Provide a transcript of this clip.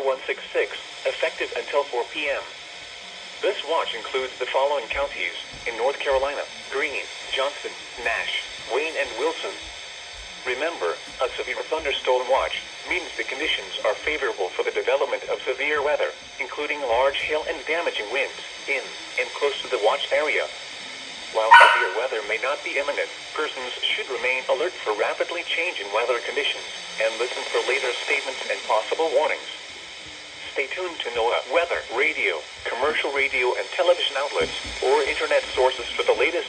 0166, effective until 4 p.m. This watch includes the following counties in North Carolina: Greene, Johnston, Nash, Wayne, and Wilson. Remember, a severe thunderstorm watch means the conditions are favorable for the development of severe weather, including large hail and damaging winds, in and close to the watch area. While severe weather may not be imminent, persons should remain alert for rapidly changing weather conditions, and listen for later statements and possible warnings. Stay tuned to NOAA weather, radio, commercial radio and television outlets, or internet sources for the latest